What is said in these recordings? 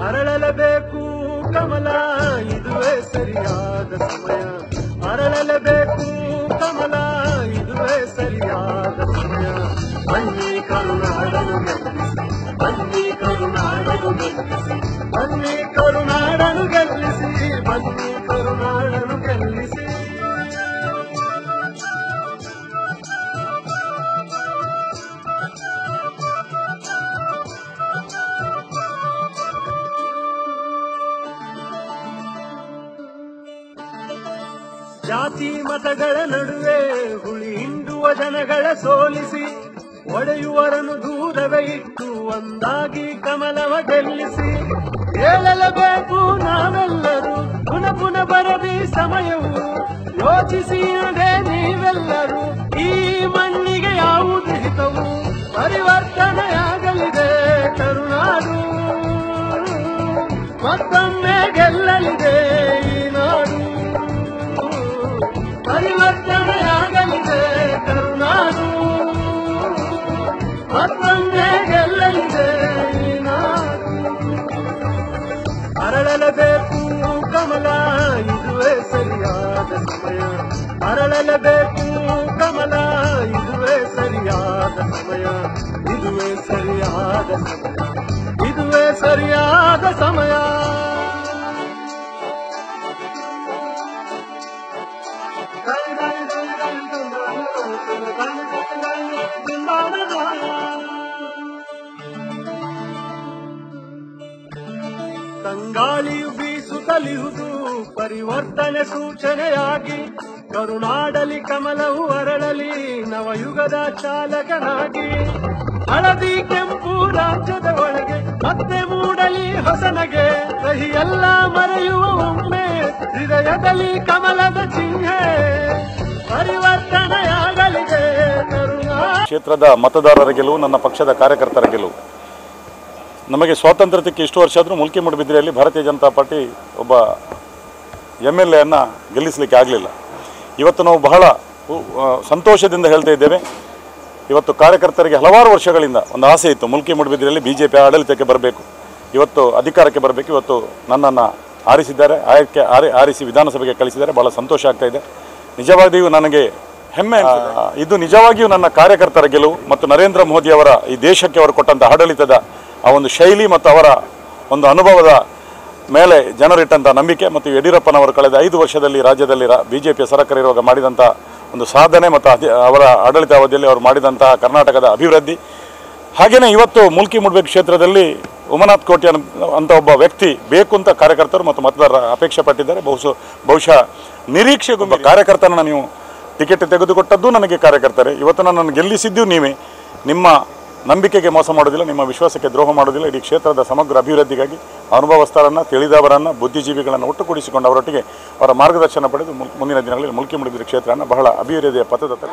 ಅರಳಲೇಬೇಕು ಕಮಲ ಇದುವೇ ಸರಿಯಾದ ಸಮಯ ಅರಳಲೇಬೇಕು ಕಮಲ ಇದುವೇ ಸರಿಯಾದ ಸಮಯ ಬನ್ನಿ ಕರುನಾಡನು ಗೆಲ್ಲಿಸಿ ಬನ್ನಿ ಕರುನಾಡನು ಗೆಲ್ಲಿಸಿ ಬನ್ನಿ ಕರುನಾಡನು ಗೆಲ್ಲಿಸಿ ಬನ್ನಿ ಕರುನಾಡನು ಗೆಲ್ಲಿಸಿ ಜಾತಿ ಮತಗಳ ನಡುವೆ ಹುಳಿ ಹಿಂಡುವ ಜನಗಳ ಸೋಲಿಸಿ ಒಡೆಯುವರನ್ನು ದೂರವೇ ಇಟ್ಟು ಒಂದಾಗಿ ಕಮಲವ ಗೆಲ್ಲಿಸಿ ಹೇಳಲೇಬೇಕು ನಾವೆಲ್ಲರೂ ಪುನಃ ಪುನಃ ಬರದಿ ಸಮಯವು ಯೋಚಿಸಿ ಅದೇ ನೀವೆಲ್ಲರೂ ಈ ಮಣ್ಣಿಗೆ ಯಾವುದು ಹಿತವು ಪರಿವರ್ತನೆಯಾಗಲಿದೆ ಕರುನಾಡು ಮತ್ತೊಮ್ಮೆ ಗೆಲ್ಲಲಿದೆ ಈ ನಾಡು ಪರಿವರ್ತನೆಯಾಗಲಿದೆ ಕರುನಾಡು ಮತ್ತೊಮ್ಮೆ ಗೆಲ್ಲಲಿದೆ ಈ ನಾಡು ಅರಳಲೇಬೇಕು ಕಮಲ ಇದುವೇ ಸರಿಯಾದ ಸಮಯ ಅರಳಲೇಬೇಕು ಕಮಲ ಇದುವೇ ಸರಿಯಾದ ಸಮಯ ಇದುವೇ ಸರಿಯಾದ ಸಮಯ ಇದುವೇ ಸರಿಯಾದ ಸಮಯ ತಂಗಾಳಿಯು ಬೀಸುತ್ತಲಿಹುದು ಪರಿವರ್ತನೆ ಸೂಚನೆಯಾಗಿ ಕರುನಾಡಲಿ ಕಮಲವು ಅರಳಲಿ ನವಯುಗದ ಚಾಲಕನಾಗಿ ಹಳದಿ ಕೆಂಪು ರಾಜ್ಯದ ಒಳಗೆ ಮತ್ತೆ ಮೂಡಲಿ ಹೊಸನಗೆ ಕಹಿಯೆಲ್ಲ ಮರೆಯುವ ಒಮ್ಮೆ ಹೃದಯದಲ್ಲಿ ಕಮಲದ ಚಿಹ್ನೆ ಪರಿವರ್ತನೆಯಾಗಲಿದೆ ಕ್ಷೇತ್ರದ ಮತದಾರರ ಗೆಲುವು ನನ್ನ ಪಕ್ಷದ ಕಾರ್ಯಕರ್ತರ ಗೆಲುವು ನಮಗೆ ಸ್ವಾತಂತ್ರ್ಯಕ್ಕೆ ಇಷ್ಟು ವರ್ಷ ಆದರೂ ಮುಲ್ಕಿ ಮೂಡಬಿದ್ರೆಯಲ್ಲಿ ಭಾರತೀಯ ಜನತಾ ಪಾರ್ಟಿ ಒಬ್ಬ MLA ಅನ್ನು ಗೆಲ್ಲಿಸಲಿಕ್ಕೆ ಆಗಲಿಲ್ಲ ಇವತ್ತು ನಾವು ಬಹಳ ಸಂತೋಷದಿಂದ ಹೇಳ್ತಾ ಇದ್ದೇವೆ ಇವತ್ತು ಕಾರ್ಯಕರ್ತರಿಗೆ ಹಲವಾರು ವರ್ಷಗಳಿಂದ ಒಂದು ಆಸೆ ಇತ್ತು ಮುಲ್ಕಿ ಮೂಡಬಿದ್ರೆಯಲ್ಲಿ BJP ಆಡಳಿತಕ್ಕೆ ಬರಬೇಕು ಇವತ್ತು ಅಧಿಕಾರಕ್ಕೆ ಬರಬೇಕು ಇವತ್ತು ನನ್ನನ್ನು ಆರಿಸಿದ್ದಾರೆ ಆರಿಸಿ ವಿಧಾನಸಭೆಗೆ ಕಳಿಸಿದ್ದಾರೆ ಬಹಳ ಸಂತೋಷ ಆಗ್ತಾ ಇದೆ ನಿಜವಾಗಿಯೂ ನನಗೆ ಹೆಮ್ಮೆ ಇದು ನಿಜವಾಗಿಯೂ ನನ್ನ ಕಾರ್ಯಕರ್ತರ ಗೆಲುವು ಮತ್ತು ನರೇಂದ್ರ ಮೋದಿ ಅವರ ಈ ದೇಶಕ್ಕೆ ಅವರು ಕೊಟ್ಟಂಥ ಆಡಳಿತದ ಆ ಒಂದು ಶೈಲಿ ಮತ್ತು ಅವರ ಒಂದು ಅನುಭವದ ಮೇಲೆ ಜನರಿಟ್ಟಂಥ ನಂಬಿಕೆ ಮತ್ತು ಯಡಿಯೂರಪ್ಪನವರು ಕಳೆದ 5 ವರ್ಷದಲ್ಲಿ ರಾಜ್ಯದಲ್ಲಿ BJP ಸರ್ಕಾರ ಇರುವಾಗ ಮಾಡಿದಂಥ ಒಂದು ಸಾಧನೆ ಮತ್ತು ಅವರ ಆಡಳಿತಾವಧಿಯಲ್ಲಿ ಅವರು ಮಾಡಿದಂಥ ಕರ್ನಾಟಕದ ಅಭಿವೃದ್ಧಿ ಹಾಗೆಯೇ ಇವತ್ತು ಮುಲ್ಕಿ ಮೂಡಬಿದ್ರೆ ಕ್ಷೇತ್ರದಲ್ಲಿ ಉಮನಾಥ್ ಕೋಟಿ ಅಂತ ಒಬ್ಬ ವ್ಯಕ್ತಿ ಬೇಕು ಅಂತ ಕಾರ್ಯಕರ್ತರು ಮತ್ತು ಮತದಾರರ ಅಪೇಕ್ಷೆ ಪಟ್ಟಿದ್ದಾರೆ ಬಹುಶಃ ನಿರೀಕ್ಷೆಗೊಂದು ಕಾರ್ಯಕರ್ತರನ್ನು ನೀವು ಟಿಕೆಟ್ ತೆಗೆದುಕೊಟ್ಟದ್ದು ನನಗೆ ಕಾರ್ಯಕರ್ತರೇ ಇವತ್ತು ನನ್ನನ್ನು ಗೆಲ್ಲಿಸಿದ್ದು ನೀವೇ ನಿಮ್ಮ ನಂಬಿಕೆಗೆ ಮೋಸ ಮಾಡೋದಿಲ್ಲ ನಿಮ್ಮ ವಿಶ್ವಾಸಕ್ಕೆ ದ್ರೋಹ ಮಾಡೋದಿಲ್ಲ ಇಡೀ ಕ್ಷೇತ್ರದ ಸಮಗ್ರ ಅಭಿವೃದ್ಧಿಗಾಗಿ ಅನುಭವಸ್ಥರನ್ನು ತಿಳಿದವರನ್ನು ಬುದ್ಧಿಜೀವಿಗಳನ್ನು ಒಟ್ಟುಗೂಡಿಸಿಕೊಂಡು ಅವರೊಟ್ಟಿಗೆ ಅವರ ಮಾರ್ಗದರ್ಶನ ಪಡೆದು ಮುಂದಿನ ದಿನಗಳಲ್ಲಿ ಮುಲ್ಕಿ ಮೂಡಬಿದ್ರೆ ಕ್ಷೇತ್ರವನ್ನು ಬಹಳ ಅಭಿವೃದ್ಧಿಯ ಪಥದತ್ತ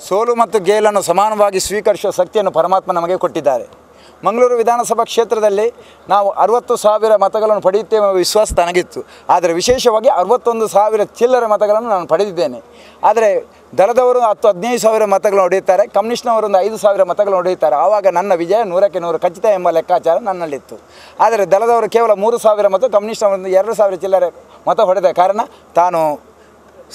ಸೋಲು ಮತ್ತು ಗೆಲನ್ನು ಸಮಾನವಾಗಿ ಸ್ವೀಕರಿಸುವ ಶಕ್ತಿಯನ್ನು ಪರಮಾತ್ಮ ನಮಗೆ ಕೊಟ್ಟಿದ್ದಾರೆ. ಮಂಗಳೂರು ವಿಧಾನಸಭಾ ಕ್ಷೇತ್ರದಲ್ಲಿ ನಾವು 60,000 ಮತಗಳನ್ನು ಪಡೆಯುತ್ತೇವೆ ಎಂಬ ವಿಶ್ವಾಸ ನನಗಿತ್ತು. ಆದರೆ ವಿಶೇಷವಾಗಿ 61,000 ಚಿಲ್ಲರೆ ಮತಗಳನ್ನು ನಾನು ಪಡೆದಿದ್ದೇನೆ. ಆದರೆ ದಳದವರು 10-15,000 ಮತಗಳನ್ನು ಹೊಡೆಯುತ್ತಾರೆ, ಕಮ್ಯುನಿಸ್ಟ್ನವರು ಒಂದು 5,000 ಮತಗಳನ್ನು ಹೊಡೆಯುತ್ತಾರೆ. ಆವಾಗ ನನ್ನ ವಿಜಯ 100ಕ್ಕೆ 100 ಖಚಿತ ಎಂಬ ಲೆಕ್ಕಾಚಾರ ನನ್ನಲ್ಲಿತ್ತು. ಆದರೆ ದಳದವರು ಕೇವಲ 3,000 ಮತ್ತು ಕಮ್ಯುನಿಸ್ಟ್ನವರೊಂದು 2,000 ಚಿಲ್ಲರೆ ಮತ ಹೊಡೆದ ಕಾರಣ ತಾನು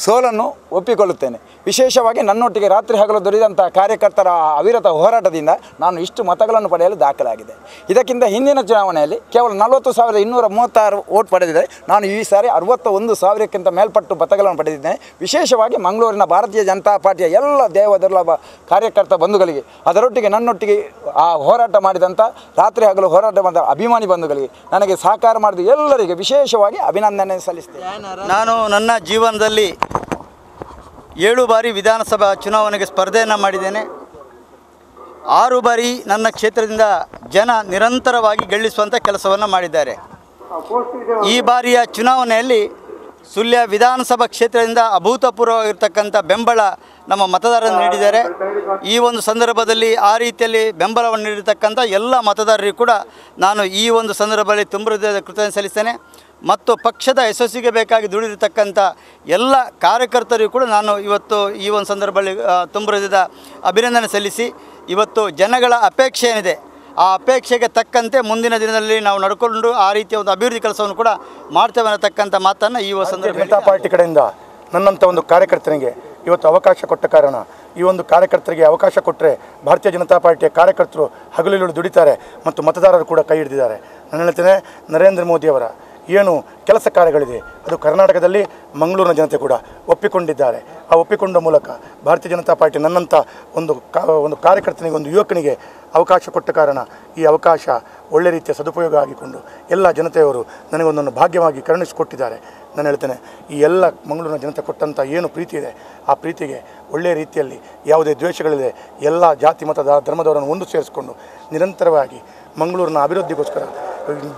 ಸೋಲನ್ನು ಒಪ್ಪಿಕೊಳ್ಳುತ್ತೇನೆ. ವಿಶೇಷವಾಗಿ ನನ್ನೊಟ್ಟಿಗೆ ರಾತ್ರಿ ಹಗಲು ದುಡಿದಂಥ ಕಾರ್ಯಕರ್ತರ ಅವಿರತ ಹೋರಾಟದಿಂದ ನಾನು ಇಷ್ಟು ಮತಗಳನ್ನು ಪಡೆಯಲು ದಾಖಲಾಗಿದೆ. ಇದಕ್ಕಿಂತ ಹಿಂದಿನ ಚುನಾವಣೆಯಲ್ಲಿ ಕೇವಲ 40,236 ವೋಟ್ ಪಡೆದಿದ್ದರೆ ನಾನು ಈ ಸಾರಿ 61,000ಕ್ಕಿಂತ ಮೇಲ್ಪಟ್ಟು ಮತಗಳನ್ನು ಪಡೆದಿದ್ದೇನೆ. ವಿಶೇಷವಾಗಿ ಮಂಗಳೂರಿನ ಭಾರತೀಯ ಜನತಾ ಪಾರ್ಟಿಯ ಎಲ್ಲ ದೇವದುರ್ಲಭ ಕಾರ್ಯಕರ್ತ ಬಂಧುಗಳಿಗೆ, ಅದರೊಟ್ಟಿಗೆ ನನ್ನೊಟ್ಟಿಗೆ ಆ ಹೋರಾಟ ಮಾಡಿದಂಥ ರಾತ್ರಿ ಹಗಲು ಹೋರಾಟ ಮಾಡಿದ ಅಭಿಮಾನಿ ಬಂಧುಗಳಿಗೆ, ನನಗೆ ಸಹಕಾರ ಮಾಡಿದ ಎಲ್ಲರಿಗೆ ವಿಶೇಷವಾಗಿ ಅಭಿನಂದನೆ ಸಲ್ಲಿಸ್ತೇನೆ. ನಾನು ನನ್ನ ಜೀವನದಲ್ಲಿ 7 ಬಾರಿ ವಿಧಾನಸಭಾ ಚುನಾವಣೆಗೆ ಸ್ಪರ್ಧೆಯನ್ನು ಮಾಡಿದ್ದೇನೆ. 6 ಬಾರಿ ನನ್ನ ಕ್ಷೇತ್ರದಿಂದ ಜನ ನಿರಂತರವಾಗಿ ಗೆಲ್ಲಿಸುವಂಥ ಕೆಲಸವನ್ನು ಮಾಡಿದ್ದಾರೆ. ಈ ಬಾರಿಯ ಚುನಾವಣೆಯಲ್ಲಿ ಸುಳ್ಯ ವಿಧಾನಸಭಾ ಕ್ಷೇತ್ರದಿಂದ ಅಭೂತಪೂರ್ವವಾಗಿರ್ತಕ್ಕಂಥ ಬೆಂಬಲ ನಮ್ಮ ಮತದಾರರು ನೀಡಿದ್ದಾರೆ. ಈ ಒಂದು ಸಂದರ್ಭದಲ್ಲಿ ಆ ರೀತಿಯಲ್ಲಿ ಬೆಂಬಲವನ್ನು ನೀಡಿರ್ತಕ್ಕಂಥ ಎಲ್ಲ ಮತದಾರರಿಗೂ ಕೂಡ ನಾನು ಈ ಒಂದು ಸಂದರ್ಭದಲ್ಲಿ ತುಂಬ ಹೃದಯದ ಕೃತಜ್ಞತೆ ಸಲ್ಲಿಸ್ತೇನೆ. ಮತ್ತು ಪಕ್ಷದ ಯಶಸ್ಸಿಗೆ ಬೇಕಾಗಿ ದುಡಿದಿರ್ತಕ್ಕಂಥ ಎಲ್ಲ ಕಾರ್ಯಕರ್ತರಿಗೂ ಕೂಡ ನಾನು ಇವತ್ತು ಈ ಒಂದು ಸಂದರ್ಭದಲ್ಲಿ ತುಂಬ ಹೃದಯದ ಅಭಿನಂದನೆ ಸಲ್ಲಿಸಿ, ಇವತ್ತು ಜನಗಳ ಅಪೇಕ್ಷೆ ಏನಿದೆ ಆ ಅಪೇಕ್ಷೆಗೆ ತಕ್ಕಂತೆ ಮುಂದಿನ ದಿನದಲ್ಲಿ ನಾವು ನಡ್ಕೊಂಡು ಆ ರೀತಿಯ ಒಂದು ಅಭಿವೃದ್ಧಿ ಕೆಲಸವನ್ನು ಕೂಡ ಮಾಡ್ತೇವೆ ಅನ್ನತಕ್ಕಂಥ ಮಾತನ್ನು ಈ ಸಂದರ್ಭದಲ್ಲಿ ಜನತಾ ಪಾರ್ಟಿ ಕಡೆಯಿಂದ ನನ್ನಂಥ ಒಂದು ಕಾರ್ಯಕರ್ತನಿಗೆ ಇವತ್ತು ಅವಕಾಶ ಕೊಟ್ಟ ಕಾರಣ, ಈ ಒಂದು ಕಾರ್ಯಕರ್ತರಿಗೆ ಅವಕಾಶ ಕೊಟ್ಟರೆ ಭಾರತೀಯ ಜನತಾ ಪಾರ್ಟಿಯ ಕಾರ್ಯಕರ್ತರು ಹಗಲಿರುಳು ದುಡಿತಾರೆ ಮತ್ತು ಮತದಾರರು ಕೂಡ ಕೈ ಹಿಡಿದಿದ್ದಾರೆ. ನಾನು ಹೇಳ್ತೇನೆ, ನರೇಂದ್ರ ಮೋದಿಯವರ ಏನು ಕೆಲಸ ಕಾರ್ಯಗಳಿದೆ ಅದು ಕರ್ನಾಟಕದಲ್ಲಿ ಮಂಗಳೂರಿನ ಜನತೆ ಕೂಡ ಒಪ್ಪಿಕೊಂಡಿದ್ದಾರೆ. ಆ ಒಪ್ಪಿಕೊಂಡ ಮೂಲಕ ಭಾರತೀಯ ಜನತಾ ಪಾರ್ಟಿ ನನ್ನಂಥ ಒಂದು ಕಾರ್ಯಕರ್ತನಿಗೆ, ಒಂದು ಯುವಕನಿಗೆ ಅವಕಾಶ ಕೊಟ್ಟ ಕಾರಣ ಈ ಅವಕಾಶ ಒಳ್ಳೆ ರೀತಿಯ ಸದುಪಯೋಗ ಆಗಿಕೊಂಡು ಎಲ್ಲ ಜನತೆಯವರು ನನಗೊಂದನ್ನು ಭಾಗ್ಯವಾಗಿ ಕರುಣಿಸಿಕೊಟ್ಟಿದ್ದಾರೆ. ನಾನು ಹೇಳ್ತೇನೆ, ಈ ಎಲ್ಲ ಮಂಗಳೂರಿನ ಜನತೆ ಕೊಟ್ಟಂಥ ಏನು ಪ್ರೀತಿ ಇದೆ ಆ ಪ್ರೀತಿಗೆ ಒಳ್ಳೆಯ ರೀತಿಯಲ್ಲಿ ಯಾವುದೇ ದ್ವೇಷಗಳಿದೆ ಎಲ್ಲ ಜಾತಿ ಮತ ಧರ್ಮದವರನ್ನು ಒಂದು ಸೇರಿಸಿಕೊಂಡು ನಿರಂತರವಾಗಿ ಮಂಗಳೂರಿನ ಅಭಿವೃದ್ಧಿಗೋಸ್ಕರ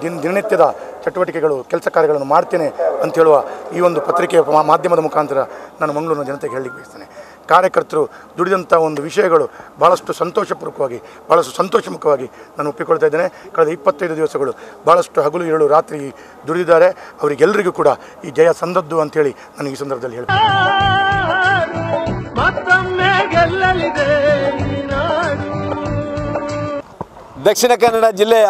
ದಿನನಿತ್ಯದ ಚಟುವಟಿಕೆಗಳು ಕೆಲಸ ಕಾರ್ಯಗಳನ್ನು ಮಾಡ್ತೇನೆ ಅಂತ ಹೇಳುವ ಈ ಒಂದು ಪತ್ರಿಕೆಯ ಮಾಧ್ಯಮದ ಮುಖಾಂತರ ನಾನು ಮಂಗಳೂರಿನ ಜನತೆಗೆ ಹೇಳಲಿಕ್ಕೆ ಬಯಸ್ತೇನೆ. ಕಾರ್ಯಕರ್ತರು ದುಡಿದಂಥ ಒಂದು ವಿಷಯಗಳು ಭಾಳಷ್ಟು ಸಂತೋಷಪೂರ್ವಕವಾಗಿ, ಭಾಳಷ್ಟು ಸಂತೋಷಮುಖವಾಗಿ ನಾನು ಒಪ್ಪಿಕೊಳ್ತಾ ಇದ್ದೇನೆ. ಕಳೆದ 25 ದಿವಸಗಳು ಭಾಳಷ್ಟು ಹಗಲು ಇರಳು ರಾತ್ರಿ ದುಡಿದಿದ್ದಾರೆ. ಅವರಿಗೆಲ್ಲರಿಗೂ ಕೂಡ ಈ ಜಯ ಸಂದದ್ದು ಅಂಥೇಳಿ ನಾನು ಈ ಸಂದರ್ಭದಲ್ಲಿ ಹೇಳ್ತೇನೆ. ದಕ್ಷಿಣ ಕನ್ನಡ ಜಿಲ್ಲೆಯ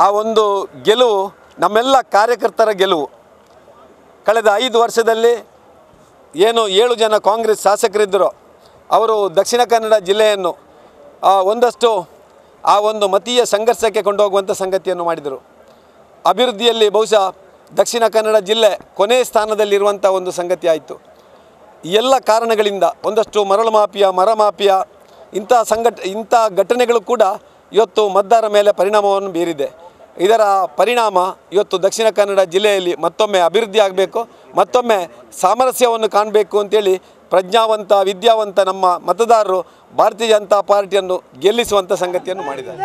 ಆ ಒಂದು ಗೆಲುವು ನಮ್ಮೆಲ್ಲ ಕಾರ್ಯಕರ್ತರ ಗೆಲುವು. ಕಳೆದ 5 ವರ್ಷದಲ್ಲಿ ಏನು 7 ಜನ ಕಾಂಗ್ರೆಸ್ ಶಾಸಕರಿದ್ದರು, ಅವರು ದಕ್ಷಿಣ ಕನ್ನಡ ಜಿಲ್ಲೆಯನ್ನು ಒಂದಷ್ಟು ಆ ಒಂದು ಮತೀಯ ಸಂಘರ್ಷಕ್ಕೆ ಕೊಂಡೋಗುವಂಥ ಸಂಗತಿಯನ್ನು ಮಾಡಿದರು. ಅಭಿವೃದ್ಧಿಯಲ್ಲಿ ಬಹುಶಃ ದಕ್ಷಿಣ ಕನ್ನಡ ಜಿಲ್ಲೆ ಕೊನೆಯ ಸ್ಥಾನದಲ್ಲಿರುವಂಥ ಒಂದು ಸಂಗತಿ ಆಯಿತು. ಈ ಎಲ್ಲ ಕಾರಣಗಳಿಂದ ಒಂದಷ್ಟು ಮರಳು ಮಾಫಿಯಾ, ಮರ ಮಾಫಿಯಾ ಇಂಥ ಘಟನೆಗಳು ಕೂಡ ಇವತ್ತು ಮತದಾರರ ಮೇಲೆ ಪರಿಣಾಮವನ್ನು ಬೀರಿದೆ. ಇದರ ಪರಿಣಾಮ ಇವತ್ತು ದಕ್ಷಿಣ ಕನ್ನಡ ಜಿಲ್ಲೆಯಲ್ಲಿ ಮತ್ತೊಮ್ಮೆ ಅಭಿವೃದ್ಧಿ ಆಗಬೇಕು, ಮತ್ತೊಮ್ಮೆ ಸಾಮರಸ್ಯವನ್ನು ಕಾಣಬೇಕು ಅಂತೇಳಿ ಪ್ರಜ್ಞಾವಂತ, ವಿದ್ಯಾವಂತ ನಮ್ಮ ಮತದಾರರು ಭಾರತೀಯ ಜನತಾ ಪಾರ್ಟಿಯನ್ನು ಗೆಲ್ಲಿಸುವಂಥ ಸಂಗತಿಯನ್ನು ಮಾಡಿದ್ದಾರೆ.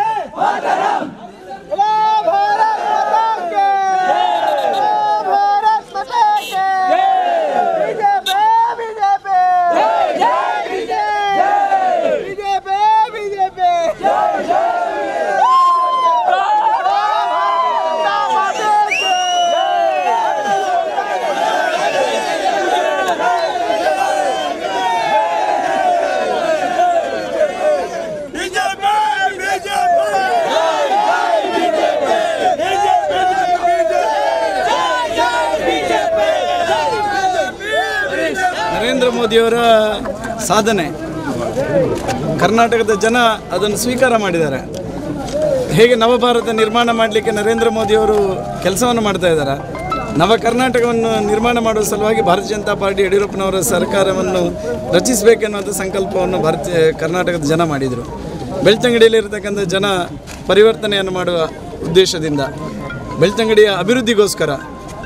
ನರೇಂದ್ರ ಮೋದಿಯವರ ಸಾಧನೆ ಕರ್ನಾಟಕದ ಜನ ಅದನ್ನು ಸ್ವೀಕಾರ ಮಾಡಿದ್ದಾರೆ. ಹೇಗೆ ನವಭಾರತ ನಿರ್ಮಾಣ ಮಾಡಲಿಕ್ಕೆ ನರೇಂದ್ರ ಮೋದಿಯವರು ಕೆಲಸವನ್ನು ಮಾಡ್ತಾ ಇದ್ದಾರೆ, ನವ ಕರ್ನಾಟಕವನ್ನು ನಿರ್ಮಾಣ ಮಾಡುವ ಸಲುವಾಗಿ ಭಾರತೀಯ ಜನತಾ ಪಾರ್ಟಿ ಯಡಿಯೂರಪ್ಪನವರ ಸರ್ಕಾರವನ್ನು ರಚಿಸಬೇಕೆನ್ನುವಂಥ ಸಂಕಲ್ಪವನ್ನು ಕರ್ನಾಟಕದ ಜನ ಮಾಡಿದರು. ಬೆಳ್ತಂಗಡಿಯಲ್ಲಿರ್ತಕ್ಕಂಥ ಜನ ಪರಿವರ್ತನೆಯನ್ನು ಮಾಡುವ ಉದ್ದೇಶದಿಂದ ಬೆಳ್ತಂಗಡಿಯ ಅಭಿವೃದ್ಧಿಗೋಸ್ಕರ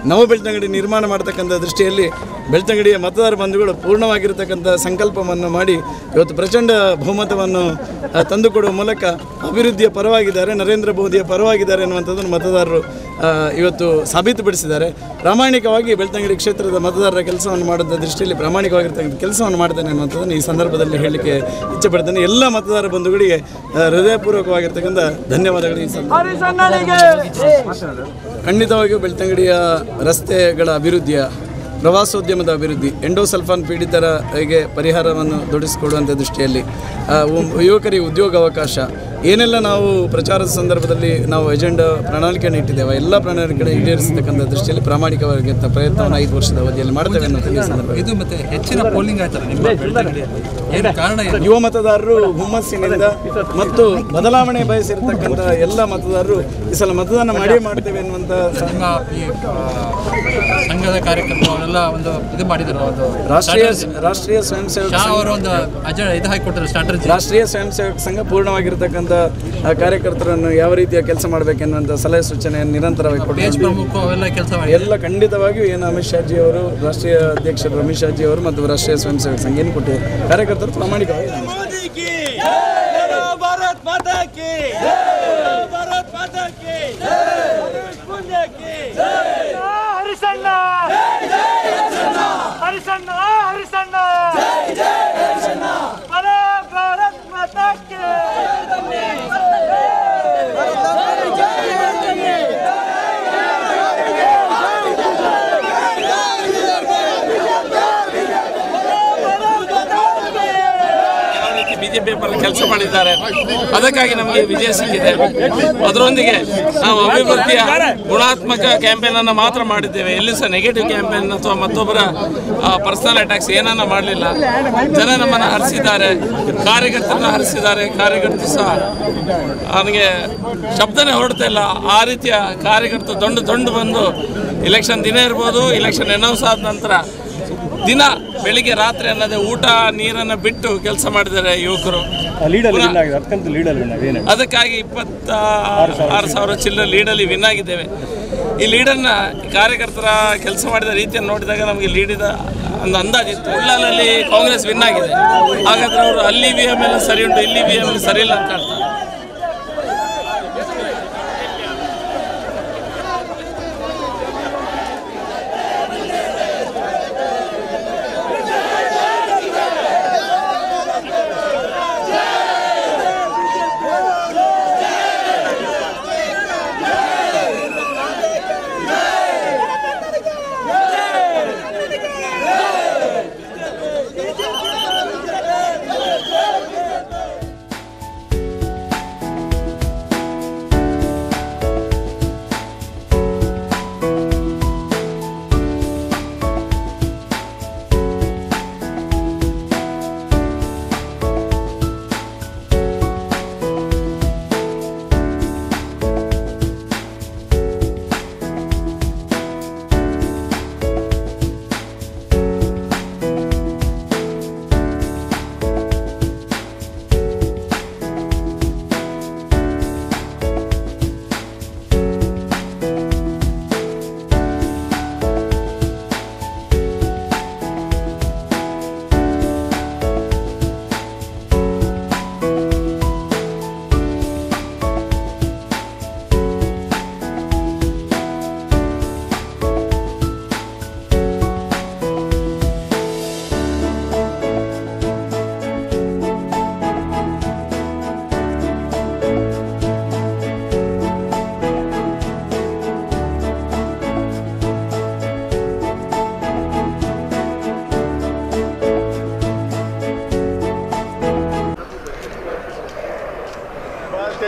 ನವ ಬೆಳ್ತಂಗಡಿ ನಿರ್ಮಾಣ ಮಾಡತಕ್ಕಂಥ ದೃಷ್ಟಿಯಲ್ಲಿ ಬೆಳ್ತಂಗಡಿಯ ಮತದಾರ ಬಂಧುಗಳು ಪೂರ್ಣವಾಗಿರತಕ್ಕಂಥ ಸಂಕಲ್ಪವನ್ನು ಮಾಡಿ ಇವತ್ತು ಪ್ರಚಂಡ ಬಹುಮತವನ್ನು ತಂದುಕೊಡುವ ಮೂಲಕ ಅಭಿವೃದ್ಧಿಯ ಪರವಾಗಿದ್ದಾರೆ, ನರೇಂದ್ರ ಮೋದಿಯ ಪರವಾಗಿದ್ದಾರೆ ಅನ್ನುವಂಥದ್ದನ್ನು ಮತದಾರರು ಇವತ್ತು ಸಾಬೀತುಪಡಿಸಿದ್ದಾರೆ. ಪ್ರಾಮಾಣಿಕವಾಗಿ ಬೆಳ್ತಂಗಡಿ ಕ್ಷೇತ್ರದ ಮತದಾರರ ಕೆಲಸವನ್ನು ಮಾಡುವ ದೃಷ್ಟಿಯಲ್ಲಿ ಪ್ರಾಮಾಣಿಕವಾಗಿರ್ತಕ್ಕಂಥ ಕೆಲಸವನ್ನು ಮಾಡ್ತೇನೆ ಅನ್ನುವಂಥದ್ದನ್ನು ಈ ಸಂದರ್ಭದಲ್ಲಿ ಹೇಳಲಿಕ್ಕೆ ಇಚ್ಛೆಪಡ್ತೇನೆ. ಎಲ್ಲ ಮತದಾರ ಬಂಧುಗಳಿಗೆ ಹೃದಯಪೂರ್ವಕವಾಗಿರ್ತಕ್ಕಂಥ ಧನ್ಯವಾದಗಳು. ಈ ಖಂಡಿತವಾಗಿಯೂ ಬೆಳ್ತಂಗಡಿಯ ರಸ್ತೆಗಳ ಅಭಿವೃದ್ಧಿಯ, ಪ್ರವಾಸೋದ್ಯಮದ ಅಭಿವೃದ್ಧಿ, ಎಂಡೋಸಲ್ಫಾನ್ ಪೀಡಿತರಿಗೆ ಪರಿಹಾರವನ್ನು ದೊರಕಿಸಿಕೊಡುವಂಥ ದೃಷ್ಟಿಯಲ್ಲಿ ಯುವಕರಿಗೆ ಉದ್ಯೋಗಾವಕಾಶ, ಏನೆಲ್ಲ ನಾವು ಪ್ರಚಾರದ ಸಂದರ್ಭದಲ್ಲಿ ನಾವು ಎಜೆಂಡಾ ಪ್ರಣಾಳಿಕೆಯನ್ನು ಇಟ್ಟಿದ್ದೇವೆ, ಎಲ್ಲ ಪ್ರಣಾಳಿಕೆಯನ್ನು ಈಡೇರಿಸತಕ್ಕಂಥ ದೃಷ್ಟಿಯಲ್ಲಿ ಪ್ರಾಮಾಣಿಕವಾಗಿದ್ದ ಪ್ರಯತ್ನವನ್ನು 5 ವರ್ಷದ ಅವಧಿಯಲ್ಲಿ ಮಾಡ್ತೇವೆ ಅನ್ನೋದು ಈ ಸಂದರ್ಭ. ಇದು ಮತ್ತೆ ಹೆಚ್ಚಿನ ಪೋಲಿಂಗ್ ಆಯ್ತಲ್ಲ ನಿಮ್ಮ ಕಾರಣ? ಯುವ ಮತದಾರರು ಹುಮ್ಮಸ್ಸಿನಿಂದ ಮತ್ತು ಬದಲಾವಣೆ ಬಯಸಿರ್ತಕ್ಕಂಥ ಎಲ್ಲ ಮತದಾರರು ಈ ಸಲ ಮತದಾನ ಮಾಡ್ತೇವೆ ಎನ್ನುವಂಥ ಸಂಘದ ಕಾರ್ಯಕ್ರಮ ಅವರೆಲ್ಲ ಒಂದು ಇದು ಮಾಡಿದ್ದಾರೆ. ಒಂದು ರಾಷ್ಟ್ರೀಯ ಸ್ವಯಂ ಸೇವಕ ಅವರು ಒಂದು ಇದು ಹಾಕಿಕೊಟ್ಟರು ಸ್ಟ್ರಾಟಜಿ. ರಾಷ್ಟ್ರೀಯ ಸ್ವಯಂ ಸೇವಕ ಸಂಘ ಪೂರ್ಣವಾಗಿರ್ತಕ್ಕಂಥ ಕಾರ್ಯಕರ್ತರನ್ನು ಯಾವ ರೀತಿಯ ಕೆಲಸ ಮಾಡಬೇಕೆನ್ನುವಂಥ ಸಲಹೆ ಸೂಚನೆಯನ್ನು ನಿರಂತರವಾಗಿ ಕೊಟ್ಟು ಎಲ್ಲ ಖಂಡಿತವಾಗಿಯೂ ಏನು ಅಮಿತ್ ಶಾಜಿ ಅವರು, ರಾಷ್ಟ್ರೀಯ ಅಧ್ಯಕ್ಷರು ಅಮಿತ್ ಶಾಜಿ ಅವರು ಮತ್ತು ರಾಷ್ಟ್ರೀಯ ಸ್ವಯಂ ಸೇವಕ ಸಂಘ ಏನು ಕೊಟ್ಟಿದ್ದಾರೆ, ಕಾರ್ಯಕರ್ತರು ಪ್ರಾಮಾಣಿಕವಾಗಿ BJP ಪರ ಕೆಲಸ ಮಾಡಿದ್ದಾರೆ. ಅದಕ್ಕಾಗಿ ನಮಗೆ ವಿಜಯ ಸಿಕ್ಕಿದೆ. ಅದರೊಂದಿಗೆ ನಾವು ಅಭಿವೃದ್ಧಿಯ ಗುಣಾತ್ಮಕ ಕ್ಯಾಂಪೇನ್ ಅನ್ನು ಮಾತ್ರ ಮಾಡಿದ್ದೇವೆ. ಎಲ್ಲಿ ಸಹ ನೆಗೆಟಿವ್ ಕ್ಯಾಂಪೇನ್ ಅಥವಾ ಮತ್ತೊಬ್ಬರ ಪರ್ಸನಲ್ ಅಟ್ಯಾಕ್ಸ್ ಏನನ್ನ ಮಾಡಲಿಲ್ಲ. ಜನ ನಮ್ಮನ್ನು ಹರಿಸಿದ್ದಾರೆ, ಕಾರ್ಯಕರ್ತರನ್ನ ಹರಿಸಿದ್ದಾರೆ. ಕಾರ್ಯಕರ್ತರು ಸಹ ನನಗೆ ಶಬ್ದನೇ ಹೊರಡ್ತಾ ಇಲ್ಲ. ಆ ರೀತಿಯ ಕಾರ್ಯಕರ್ತರು ದಂಡು ಬಂದು ಇಲೆಕ್ಷನ್ ದಿನ ಇರ್ಬೋದು, ಇಲೆಕ್ಷನ್ ಅನೌನ್ಸ್ ಆದ ನಂತರ ದಿನ ಬೆಳಿಗ್ಗೆ ರಾತ್ರಿ ಅನ್ನೋದೇ ಊಟ ನೀರನ್ನು ಬಿಟ್ಟು ಕೆಲಸ ಮಾಡಿದ್ದಾರೆ ಯುವಕರು. ಅದಕ್ಕಾಗಿ 26,000 ಚಿಲ್ಲರೆ ಲೀಡಲ್ಲಿ ವಿನ್ ಆಗಿದ್ದೇವೆ. ಈ ಲೀಡನ್ನು ಕಾರ್ಯಕರ್ತರ ಕೆಲಸ ಮಾಡಿದ ರೀತಿಯನ್ನು ನೋಡಿದಾಗ ನಮಗೆ ಲೀಡಿದ ಒಂದು ಅಂದಾಜಿತ್ತು. ಉಳ್ಳಾಲಲ್ಲಿ ಕಾಂಗ್ರೆಸ್ ವಿನ್ ಆಗಿದೆ, ಹಾಗಾದರೆ ಅವರು ಅಲ್ಲಿ VM ಎಲ್ಲ ಸರಿ ಉಂಟು, ಇಲ್ಲಿ VM ಸರಿ ಇಲ್ಲ ಅಂತ ಹೇಳ್ತಾರೆ.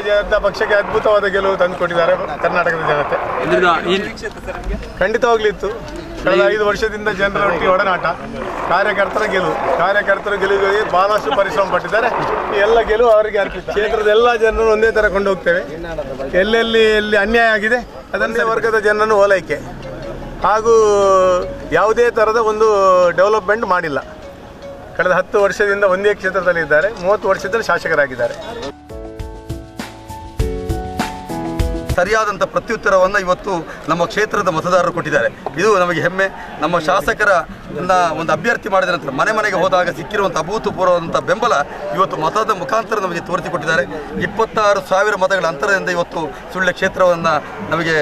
ಜನತಾ ಪಕ್ಷಕ್ಕೆ ಅದ್ಭುತವಾದ ಗೆಲುವು ತಂದುಕೊಟ್ಟಿದ್ದಾರೆ ಕರ್ನಾಟಕದ ಜನತೆ. ಖಂಡಿತವಾಗ್ಲಿತ್ತು. ಕಳೆದ 5 ವರ್ಷದಿಂದ ಜನರ ಒಟ್ಟಿಗೆ ಒಡನಾಟ, ಕಾರ್ಯಕರ್ತರ ಗೆಲುವಿಗೆ ಬಹಳಷ್ಟು ಪರಿಶ್ರಮ ಪಟ್ಟಿದ್ದಾರೆ. ಈ ಎಲ್ಲ ಗೆಲುವು ಅವರಿಗೆ ಅರ್ಪಿತ. ಕ್ಷೇತ್ರದ ಎಲ್ಲ ಜನರನ್ನು ಒಂದೇ ಥರ ಕೊಂಡು ಹೋಗ್ತೇವೆ. ಎಲ್ಲಿ ಅನ್ಯಾಯ ಆಗಿದೆ ಅದನ್ನೇ ವರ್ಗದ ಜನರನ್ನು ಓಲೈಕೆ ಹಾಗೂ ಯಾವುದೇ ಥರದ ಒಂದು ಡೆವಲಪ್ಮೆಂಟ್ ಮಾಡಿಲ್ಲ. ಕಳೆದ 10 ವರ್ಷದಿಂದ ಒಂದೇ ಕ್ಷೇತ್ರದಲ್ಲಿ ಇದ್ದಾರೆ, 30 ವರ್ಷದಲ್ಲಿ ಶಾಸಕರಾಗಿದ್ದಾರೆ. ಸರಿಯಾದಂಥ ಪ್ರತ್ಯುತ್ತರವನ್ನು ಇವತ್ತು ನಮ್ಮ ಕ್ಷೇತ್ರದ ಮತದಾರರು ಕೊಟ್ಟಿದ್ದಾರೆ. ಇದು ನಮಗೆ ಹೆಮ್ಮೆ. ನಮ್ಮ ಶಾಸಕರ ಒಂದು ಅಭ್ಯರ್ಥಿ ಮಾಡಿದ ನಂತರ ಮನೆಗೆ ಹೋದಾಗ ಸಿಕ್ಕಿರುವಂಥ ಅಭೂತಪೂರ್ವವಾದಂಥ ಬೆಂಬಲ ಇವತ್ತು ಮತದ ಮುಖಾಂತರ ನಮಗೆ ತೋರಿಸಿಕೊಟ್ಟಿದ್ದಾರೆ. 26,000 ಮತಗಳ ಅಂತರದಿಂದ ಇವತ್ತು ಸುಳ್ಯ ಕ್ಷೇತ್ರವನ್ನು ನಮಗೆ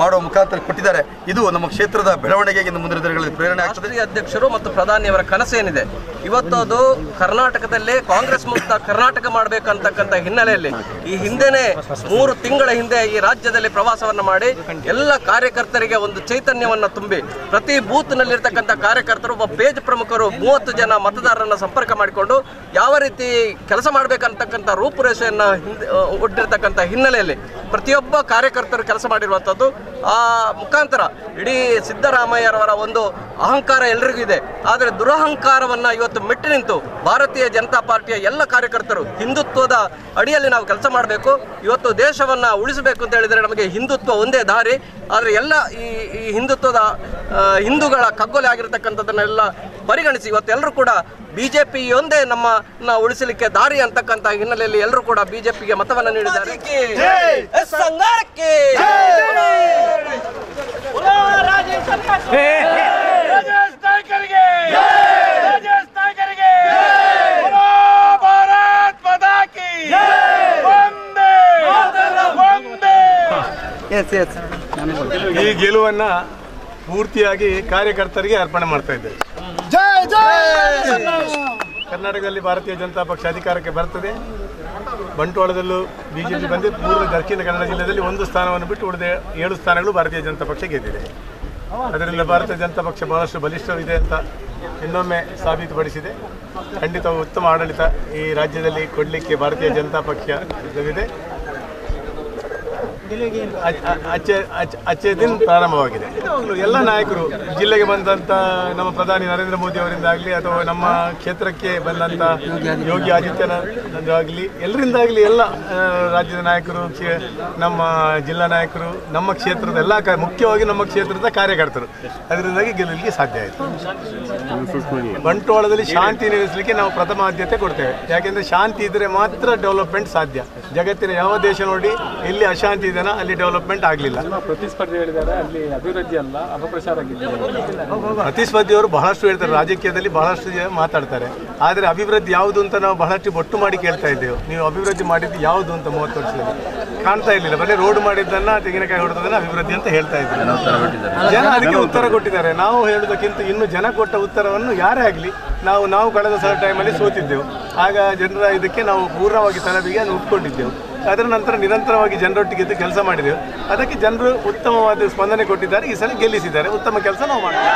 ಮಾಡುವ ಮುಖಾಂತರ ಕೊಟ್ಟಿದ್ದಾರೆ. ಇದು ನಮ್ಮ ಕ್ಷೇತ್ರದ ಬೆಳವಣಿಗೆಗೆ ಮುಂದಿನ ದಿನಗಳಲ್ಲಿ ಪ್ರೇರಣೆ ಆಗ್ತದೆ. ರಾಷ್ಟ್ರೀಯ ಅಧ್ಯಕ್ಷರು ಮತ್ತು ಪ್ರಧಾನಿಯವರ ಕನಸೇನಿದೆ ಇವತ್ತು ಅದು ಕರ್ನಾಟಕದಲ್ಲಿ ಕಾಂಗ್ರೆಸ್ ಮುಕ್ತ ಕರ್ನಾಟಕ ಮಾಡಬೇಕಂತಕ್ಕಂಥ ಹಿನ್ನೆಲೆಯಲ್ಲಿ ಈ ಹಿಂದೆನೇ 3 ತಿಂಗಳ ಹಿಂದೆ ಈ ರಾಜ್ಯದಲ್ಲಿ ಪ್ರವಾಸವನ್ನು ಮಾಡಿ ಎಲ್ಲ ಕಾರ್ಯಕರ್ತರಿಗೆ ಒಂದು ಚೈತನ್ಯವನ್ನು ತುಂಬಿ ಪ್ರತಿ ಬೂತ್ನಲ್ಲಿರ್ತಕ್ಕಂಥ ಕಾರ್ಯಕರ್ತರು ಒಬ್ಬ ಪೇಜ್ ಪ್ರಮುಖರು 30 ಜನ ಮತದಾರರನ್ನು ಸಂಪರ್ಕ ಮಾಡಿಕೊಂಡು ಯಾವ ರೀತಿ ಕೆಲಸ ಮಾಡಬೇಕಂತಕ್ಕಂಥ ರೂಪುರೇಷೆಯನ್ನು ಒಡ್ಡಿರ್ತಕ್ಕಂಥ ಹಿನ್ನೆಲೆಯಲ್ಲಿ ಪ್ರತಿಯೊಬ್ಬ ಕಾರ್ಯಕರ್ತರು ಕೆಲಸ ಮಾಡಿರುವಂಥದ್ದು. ಆ ಮುಖಾಂತರ ಇಡೀ ಸಿದ್ದರಾಮಯ್ಯರವರ ಒಂದು ಅಹಂಕಾರ ಎಲ್ರಿಗೂ ಇದೆ. ಆದರೆ ದುರಹಂಕಾರವನ್ನು ಇವತ್ತು ಮೆಟ್ಟಿ ನಿಂತು ಭಾರತೀಯ ಜನತಾ ಪಾರ್ಟಿಯ ಎಲ್ಲ ಕಾರ್ಯಕರ್ತರು ಹಿಂದುತ್ವದ ಅಡಿಯಲ್ಲಿ ನಾವು ಕೆಲಸ ಮಾಡಬೇಕು. ಇವತ್ತು ದೇಶವನ್ನು ಉಳಿಸಬೇಕು ಅಂತ ಹೇಳಿದರೆ ನಮಗೆ ಹಿಂದುತ್ವ ಒಂದೇ ದಾರಿ. ಆದರೆ ಎಲ್ಲ ಈ ಹಿಂದುತ್ವದ ಹಿಂದೂಗಳ ಕಗ್ಗೊಲೆ ಆಗಿರತಕ್ಕಂಥದ್ದನ್ನೆಲ್ಲ ಪರಿಗಣಿಸಿ ಇವತ್ತೆಲ್ಲರೂ ಕೂಡ ಬಿಜೆಪಿ ಒಂದೇ ನಮ್ಮನ್ನ ಉಳಿಸಲಿಕ್ಕೆ ದಾರಿ ಅಂತಕ್ಕಂಥ ಹಿನ್ನೆಲೆಯಲ್ಲಿ ಎಲ್ಲರೂ ಕೂಡ ಬಿಜೆಪಿಗೆ ಮತವನ್ನು ನೀಡಿದ್ದಾರೆ. ಈ ಗೆಲುವನ್ನ ಪೂರ್ತಿಯಾಗಿ ಕಾರ್ಯಕರ್ತರಿಗೆ ಅರ್ಪಣೆ ಮಾಡ್ತಾ ಇದ್ದೇವೆ. ಕರ್ನಾಟಕದಲ್ಲಿ ಭಾರತೀಯ ಜನತಾ ಪಕ್ಷ ಅಧಿಕಾರಕ್ಕೆ ಬರ್ತದೆ. ಬಂಟ್ವಾಳದಲ್ಲೂ ಬಿಜೆಪಿ ಬಂದಿದ್ದು, ಪೂರ್ವ ದಕ್ಷಿಣ ಕನ್ನಡ ಜಿಲ್ಲೆಯಲ್ಲಿ 1 ಸ್ಥಾನವನ್ನು ಬಿಟ್ಟು ಉಳಿದ 7 ಸ್ಥಾನಗಳು ಭಾರತೀಯ ಜನತಾ ಪಕ್ಷ ಗೆದ್ದಿದೆ. ಅದರಿಂದ ಭಾರತೀಯ ಜನತಾ ಪಕ್ಷ ಬಹಳಷ್ಟು ಬಲಿಷ್ಠವಿದೆ ಅಂತ ಇನ್ನೊಮ್ಮೆ ಸಾಬೀತುಪಡಿಸಿದೆ. ಖಂಡಿತವಾಗಿ ಉತ್ತಮ ಆಡಳಿತ ಈ ರಾಜ್ಯದಲ್ಲಿ ಕೊಡಲಿಕ್ಕೆ ಭಾರತೀಯ ಜನತಾ ಪಕ್ಷ ಸಿದ್ಧವಿದೆ. ಅಚ್ಚೆ ದಿನ ಪ್ರಾರಂಭವಾಗಿದೆ. ಎಲ್ಲ ನಾಯಕರು ಜಿಲ್ಲೆಗೆ ಬಂದಂಥ ನಮ್ಮ ಪ್ರಧಾನಿ ನರೇಂದ್ರ ಮೋದಿ ಅವರಿಂದಾಗಲಿ ಅಥವಾ ನಮ್ಮ ಕ್ಷೇತ್ರಕ್ಕೆ ಬಂದಂಥ ಯೋಗಿ ಆದಿತ್ಯನಾಥ್ ಆಗಲಿ ಎಲ್ಲರಿಂದಾಗಲಿ ಎಲ್ಲ ರಾಜ್ಯದ ನಾಯಕರು, ನಮ್ಮ ಜಿಲ್ಲಾ ನಾಯಕರು, ನಮ್ಮ ಕ್ಷೇತ್ರದ ಎಲ್ಲ ಮುಖ್ಯವಾಗಿ ನಮ್ಮ ಕ್ಷೇತ್ರದ ಕಾರ್ಯಕರ್ತರು ಅದರಿಂದಾಗಿ ಗೆಲ್ಲಲಿಕ್ಕೆ ಸಾಧ್ಯ ಆಯಿತು. ಬಂಟ್ವಾಳದಲ್ಲಿ ಶಾಂತಿ ನೆಲೆಸಲಿಕ್ಕೆ ನಾವು ಪ್ರಥಮ ಆದ್ಯತೆ ಕೊಡ್ತೇವೆ. ಯಾಕೆಂದರೆ ಶಾಂತಿ ಇದ್ದರೆ ಮಾತ್ರ ಡೆವಲಪ್ಮೆಂಟ್ ಸಾಧ್ಯ. ಜಗತ್ತಿನ ಯಾವ ದೇಶ ನೋಡಿ ಎಲ್ಲಿ ಅಶಾಂತಿ ಇದೆಯೋ ಅಲ್ಲಿ ಡೆವಲಪ್ಮೆಂಟ್ ಆಗಲಿಲ್ಲ. ಪ್ರತಿಸ್ಪರ್ಧಿ ಹೇಳಿದ್ದಾರೆ, ಅಲ್ಲಿ ಅಭಿವೃದ್ಧಿ ಅಲ್ಲ ಅಪಪ್ರಚಾರ ಆಗಿದೆ. ಪ್ರತಿಸ್ಪರ್ಧಿಯವರು ಬಹಳಷ್ಟು ಹೇಳ್ತಾರೆ, ರಾಜಕೀಯದಲ್ಲಿ ಬಹಳಷ್ಟು ಜನ ಮಾತಾಡ್ತಾರೆ. ಆದರೆ ಅಭಿವೃದ್ಧಿ ಯಾವುದು ಅಂತ ನಾವು ಬಹಳಷ್ಟು ಒಟ್ಟು ಮಾಡಿ ಕೇಳ್ತಾ ಇದ್ದೇವೆ. ನೀವು ಅಭಿವೃದ್ಧಿ ಮಾಡಿದ್ದು ಯಾವುದು ಅಂತ 30 ವರ್ಷದಲ್ಲಿ ಕಾಣ್ತಾ ಇರಲಿಲ್ಲ. ಬರೀ ರೋಡ್ ಮಾಡಿದ್ದನ್ನ, ತೆಂಗಿನಕಾಯಿ ಹೊಡೆದನ್ನ ಅಭಿವೃದ್ಧಿ ಅಂತ ಹೇಳ್ತಾ ಇದ್ರು. ಜನ ಅದಕ್ಕೆ ಉತ್ತರ ಕೊಟ್ಟಿದ್ದಾರೆ. ನಾವು ಹೇಳೋದಕ್ಕಿಂತ ಇನ್ನು ಜನ ಕೊಟ್ಟ ಉತ್ತರವನ್ನು ಯಾರೇ ಆಗಲಿ ನಾವು ಕಳೆದ ಸಲ ಟೈಮಲ್ಲಿ ಸೋತಿದ್ದೆವು. ಆಗ ಜನರ ಇದಕ್ಕೆ ನಾವು ಪೂರ್ಣವಾಗಿ ತಲೆಬಿಗೆ ಒಪ್ಪಿಕೊಂಡಿದ್ದೆವು. ಅದರ ನಂತರ ನಿರಂತರವಾಗಿ ಜನರೊಟ್ಟಿಗೆ ಇದ್ದು ಕೆಲಸ ಮಾಡಿದೆವು. ಅದಕ್ಕೆ ಜನರು ಉತ್ತಮವಾದ ಸ್ಪಂದನೆ ಕೊಟ್ಟಿದ್ದಾರೆ. ಈ ಸಲ ಗೆಲ್ಲಿಸಿದ್ದಾರೆ. ಉತ್ತಮ ಕೆಲಸ ನಾವು ಮಾಡ್ತೀವಿ.